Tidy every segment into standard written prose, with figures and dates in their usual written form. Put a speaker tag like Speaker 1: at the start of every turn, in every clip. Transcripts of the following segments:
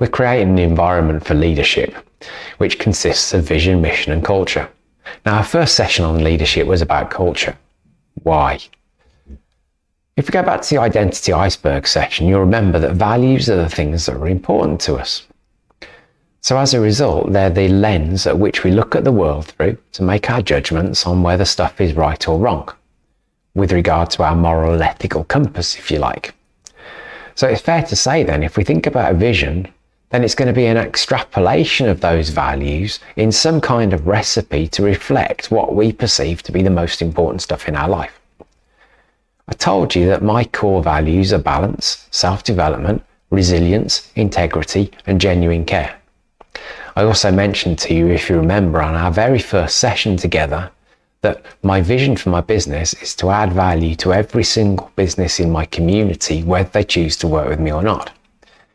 Speaker 1: We're creating an environment for leadership, which consists of vision, mission and culture. Now, our first session on leadership was about culture. Why? If we go back to the identity iceberg session, you'll remember that values are the things that are important to us. So as a result, they're the lens at which we look at the world through to make our judgments on whether stuff is right or wrong, with regard to our moral and ethical compass, if you like. So it's fair to say then, if we think about a vision, then it's going to be an extrapolation of those values in some kind of recipe to reflect what we perceive to be the most important stuff in our life. I told you that my core values are balance, self-development, resilience, integrity, and genuine care. I also mentioned to you, if you remember, on our very first session together, that my vision for my business is to add value to every single business in my community, whether they choose to work with me or not.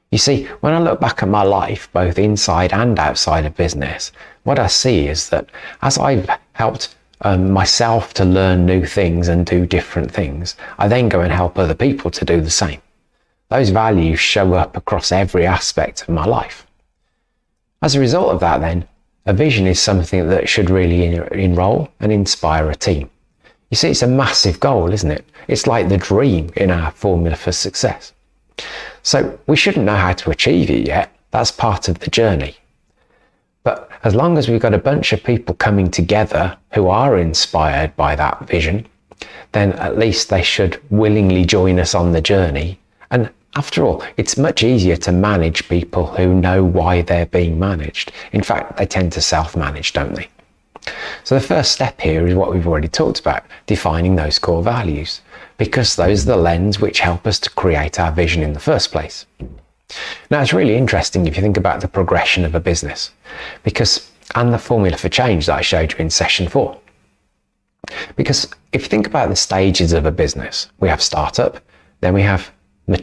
Speaker 1: You see, when I look back at my life, both inside and outside of business, what I see is that as I've helped myself to learn new things and do different things, I then go and help other people to do the same. Those values show up across every aspect of my life. As a result of that then, a vision is something that should really enroll and inspire a team. You see, it's a massive goal, isn't it? It's like the dream in our formula for success. So we shouldn't know how to achieve it yet. That's part of the journey. But as long as we've got a bunch of people coming together who are inspired by that vision, then at least they should willingly join us on the journey. And after all, it's much easier to manage people who know why they're being managed. In fact, they tend to self-manage, don't they? So the first step here is what we've already talked about, defining those core values, because those are the lens which help us to create our vision in the first place. Now, it's really interesting if you think about the progression of a business, and the formula for change that I showed you in session 4. Because if you think about the stages of a business, we have startup, then we have we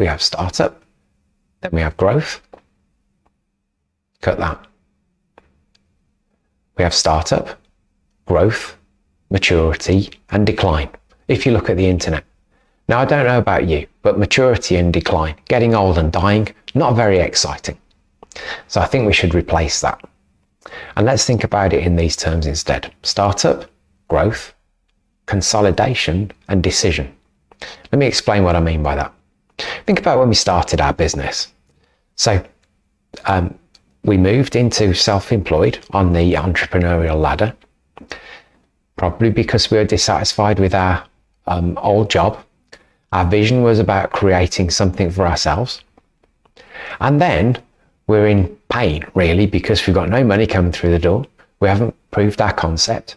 Speaker 1: have startup, then we have growth. Cut that. We have startup, growth, maturity, and decline. If you look at the internet. Now, I don't know about you, but maturity and decline, getting old and dying, not very exciting. So I think we should replace that. And let's think about it in these terms instead. Startup, growth, consolidation, and decision. Let me explain what I mean by that. Think about when we started our business. So we moved into self-employed on the entrepreneurial ladder, probably because we were dissatisfied with our old job. Our vision was about creating something for ourselves. And then we're in pain, really, because we've got no money coming through the door. We haven't proved our concept.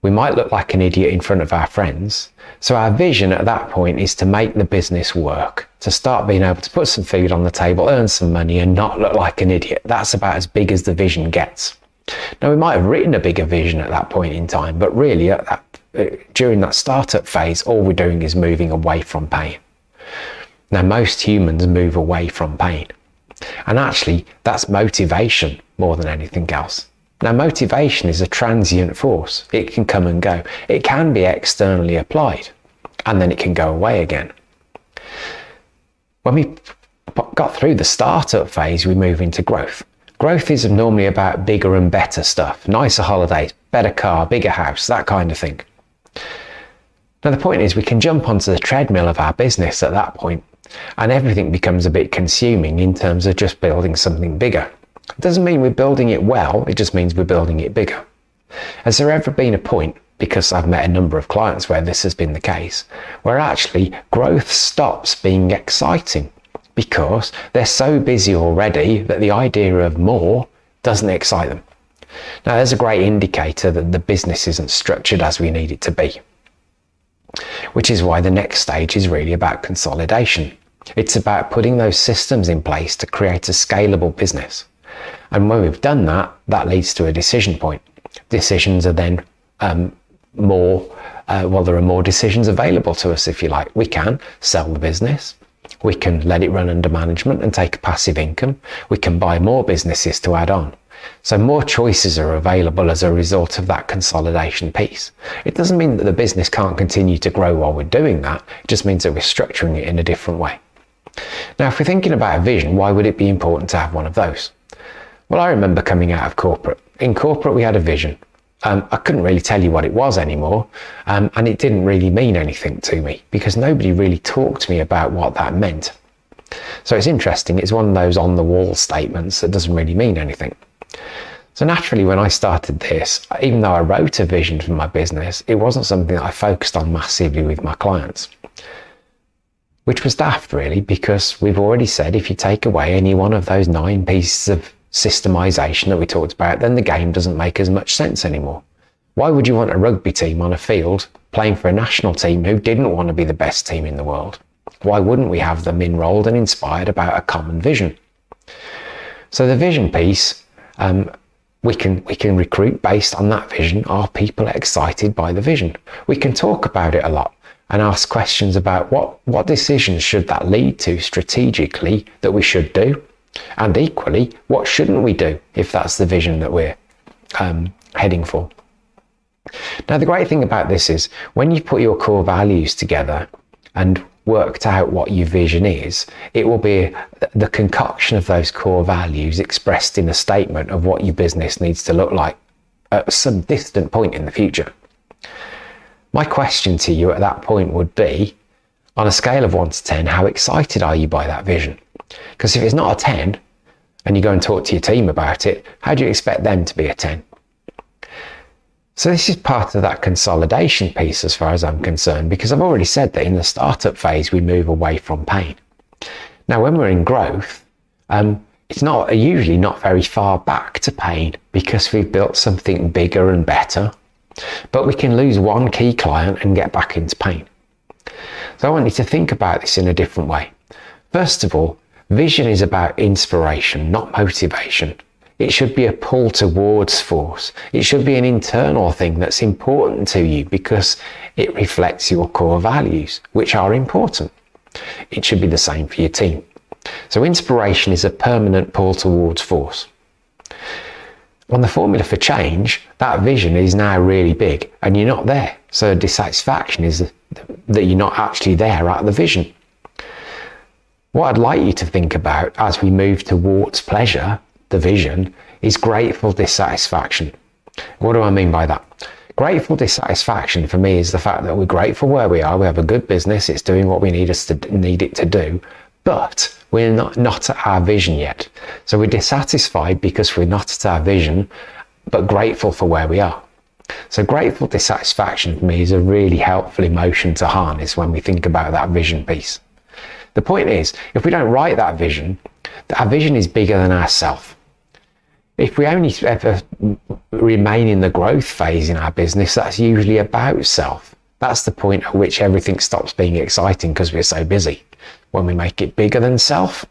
Speaker 1: We might look like an idiot in front of our friends. So our vision at that point is to make the business work, to start being able to put some food on the table, earn some money and not look like an idiot. That's about as big as the vision gets. Now, we might have written a bigger vision at that point in time, but really during that startup phase, all we're doing is moving away from pain. Now, most humans move away from pain. And actually, that's motivation more than anything else. Now, motivation is a transient force. It can come and go. It can be externally applied, and then it can go away again. When we got through the startup phase, we move into growth. Growth is normally about bigger and better stuff, nicer holidays, better car, bigger house, that kind of thing. Now, the point is we can jump onto the treadmill of our business at that point, and everything becomes a bit consuming in terms of just building something bigger. It doesn't mean we're building it well, it just means we're building it bigger. Has there ever been a point, because I've met a number of clients where this has been the case, where actually growth stops being exciting because they're so busy already that the idea of more doesn't excite them? Now, there's a great indicator that the business isn't structured as we need it to be, which is why the next stage is really about consolidation. It's about putting those systems in place to create a scalable business. And when we've done that, that leads to a decision point. Decisions are then there are more decisions available to us, if you like. We can sell the business. We can let it run under management and take a passive income. We can buy more businesses to add on. So more choices are available as a result of that consolidation piece. It doesn't mean that the business can't continue to grow while we're doing that. It just means that we're structuring it in a different way. Now, if we're thinking about a vision, why would it be important to have one of those? Well, I remember coming out of corporate. In corporate, we had a vision. I couldn't really tell you what it was anymore, and it didn't really mean anything to me because nobody really talked to me about what that meant. So it's interesting, it's one of those on-the-wall statements that doesn't really mean anything. So naturally, when I started this, even though I wrote a vision for my business, it wasn't something that I focused on massively with my clients. Which was daft, really, because we've already said if you take away any one of those 9 pieces of systemization that we talked about, then the game doesn't make as much sense anymore. Why would you want a rugby team on a field playing for a national team who didn't want to be the best team in the world? Why wouldn't we have them enrolled and inspired about a common vision? So the vision piece, we can recruit based on that vision. Are people excited by the vision? We can talk about it a lot and ask questions about what decisions should that lead to strategically that we should do, and equally, what shouldn't we do if that's the vision that we're heading for. Now, the great thing about this is when you put your core values together and worked out what your vision is, it will be the concoction of those core values expressed in a statement of what your business needs to look like at some distant point in the future. My question to you at that point would be, on a scale of 1 to 10, how excited are you by that vision? Because if it's not a 10 and you go and talk to your team about it, how do you expect them to be a 10? So this is part of that consolidation piece as far as I'm concerned, because I've already said that in the startup phase, we move away from pain. Now, when we're in growth, it's usually not very far back to pain because we've built something bigger and better, but we can lose one key client and get back into pain. So I want you to think about this in a different way. First of all, vision is about inspiration, not motivation. It should be a pull towards force. It should be an internal thing that's important to you because it reflects your core values, which are important. It should be the same for your team. So inspiration is a permanent pull towards force. On the formula for change, that vision is now really big and you're not there. So dissatisfaction is that you're not actually there at the vision. What I'd like you to think about as we move towards pleasure, the vision, is grateful dissatisfaction. What do I mean by that? Grateful dissatisfaction for me is the fact that we're grateful where we are. We have a good business. It's doing what we need it to do, but we're not at our vision yet. So we're dissatisfied because we're not at our vision, but grateful for where we are. So grateful dissatisfaction for me is a really helpful emotion to harness when we think about that vision piece. The point is, if we don't write that vision, our vision is bigger than ourselves. If we only ever remain in the growth phase in our business, that's usually about self. That's the point at which everything stops being exciting because we're so busy. When we make it bigger than self,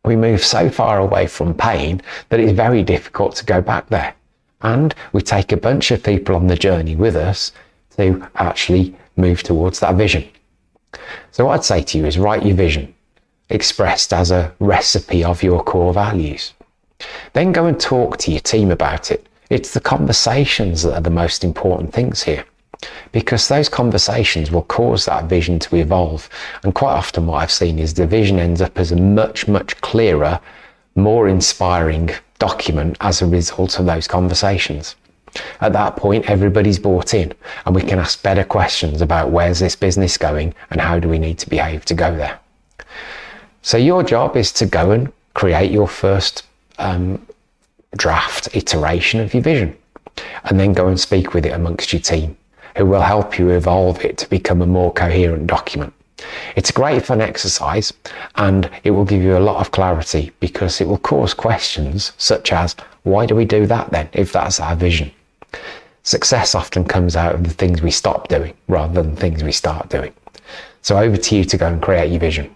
Speaker 1: we move so far away from pain that it's very difficult to go back there. And we take a bunch of people on the journey with us to actually move towards that vision. So what I'd say to you is write your vision, expressed as a recipe of your core values. Then go and talk to your team about it. It's the conversations that are the most important things here, because those conversations will cause that vision to evolve. And quite often what I've seen is the vision ends up as a much, much clearer, more inspiring document as a result of those conversations. At that point, everybody's bought in and we can ask better questions about where's this business going and how do we need to behave to go there. So your job is to go and create your first draft iteration of your vision, and then go and speak with it amongst your team, who will help you evolve it to become a more coherent document. It's a great fun exercise, and it will give you a lot of clarity because it will cause questions such as, why do we do that then, if that's our vision? Success often comes out of the things we stop doing rather than things we start doing. So over to you to go and create your vision.